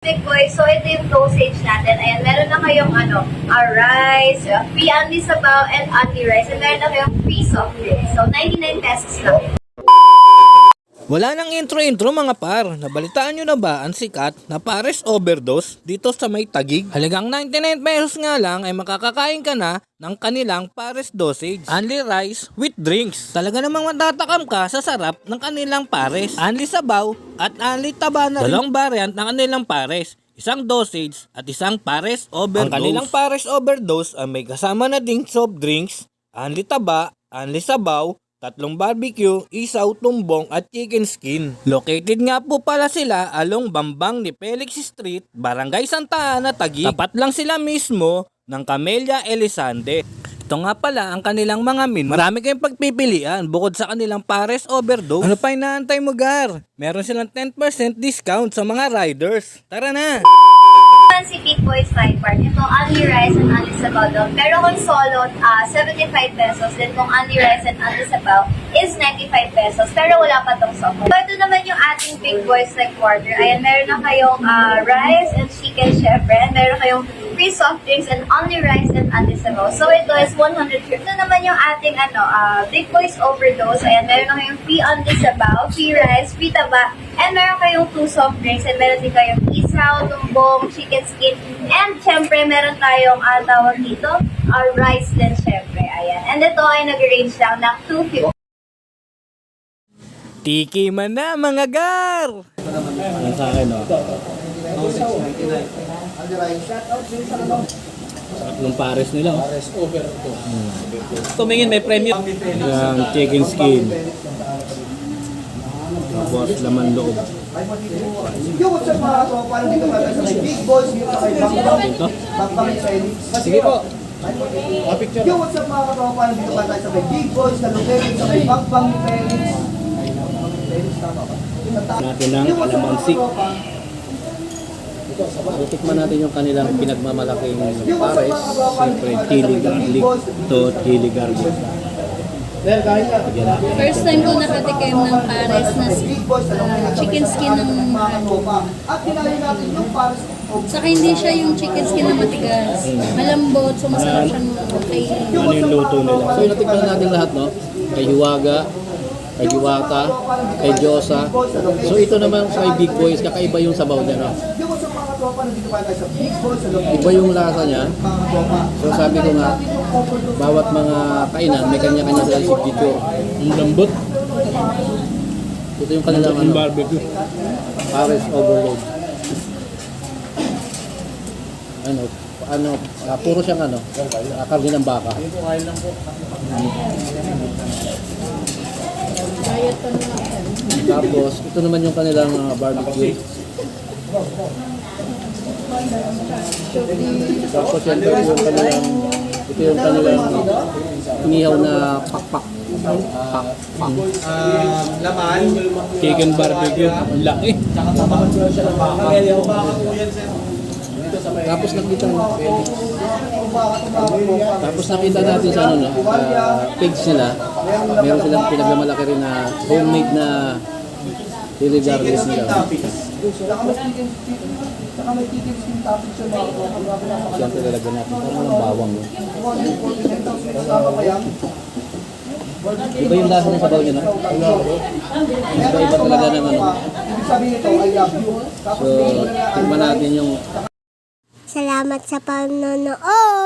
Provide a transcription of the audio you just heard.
Big boy, so ito yung dosage natin. Ayan, meron na kayong rice, free only sabaw, and only rice. And meron na kayong free soft drinks. So, 99 pesos lang. Wala nang intro-intro mga par. Nabalitaan nyo na ba ang sikat na Pares Overdose dito sa may Taguig? Halagang 99 pesos nga lang ay makakakain ka na ng kanilang Pares dosage. Only rice with drinks. Talaga namang matatakam ka sa sarap ng kanilang Pares. Only sabaw at only taba na rin. Dalawang variant ng kanilang Pares. Isang dosage at isang Pares Overdose. Ang kanilang Pares Overdose ay may kasama na ding soft drinks, only taba, only sabaw, tatlong barbecue, isaw, tumbong at chicken skin. Located nga po pala sila along Bambang ni Felix Street, Barangay Santa Ana, Taguig. Tapat lang sila mismo ng Camellia Elizalde. Ito nga pala ang kanilang mga menu. Marami kayong pagpipilian bukod sa kanilang Pares Overdose. Ano pa inaantay mo, Gar? Meron silang 10% discount sa mga riders. Tara na! Si Big Boy Side Part. Ito, only rice and only sabaw daw. Pero kung solo, 75 pesos. Then kung only rice and only sabaw is 95 pesos. Pero wala pa tong soft. So, ito naman yung ating Big Boy Side Quarter. Ayan, meron na kayong rice and chicken, syempre. And meron kayong free soft drinks and only rice and only sabaw. So, ito is 150. Ito naman yung ating Big Boys Overdose. Ayan, meron na kayong free only sabaw, free rice, free taba, and meron kayong 2 soft drinks. And meron din kayong isaw, tumbong, chicken skin, and syempre meron tayong tawag dito, rice din syempre. Ayan. And ito ay nag-range lang ng 250. Tiki man na mga Gar! Ang sa akin, no? Sarap ng Pares nila, oh. Tumingin, may premium. Yung chicken skin. Tapos laman loob. Yo, what's up mga to? Paano dito ba sa Big Boys dito sa may Dito? Bangkang Chinese? Sige po. Yo, what's up mga to? Paano dito ba sa may Big Boys na located sa may Bangkang Chinese? Natin ng alamansi. Tikman natin yung kanilang pinagmamalaking Pares. Siyempre, chili garlic. Ito, chili garlic. First time ko nakatikim ng Pares na chicken skin ng At kinain natin yung Pares. saka hindi siya yung chicken skin na matigas. Malambot, so masarap siyang kainin. Ano yung luto nila? So, natikman natin lahat, no? Kay Hiwaga, kay Diwata, kay Diyosa. So, ito naman sa Big Boys, kakaiba yung sabaw niya, no? Yo, what's up mga to? Paano dito ba sa Big Boys na located Iba yung lasa niya. mga tropa? So, sabi ko nga, bawat mga kainan, may kanya-kanya silang signature. Ang lambot. Ito yung kanilang barbecue. Pares Overload. Puro siyang karne ng baka. Tapos, ito naman yung kanilang barbecue. Tapos, ito yung kanilang inihaw na pakpak. Laman. Chicken barbecue. Ang laki. Tapos nakita natin sa page nila, meron silang pinagmamalaki rin na homemade na chili garlic nila. Siyempre lalagyan natin parang ng bawang. Iba yung lasa ng sabaw niya, no? Iba talaga ng Ibig sabihin ito, I love you. So, tingnan natin yung Salamat sa panonood!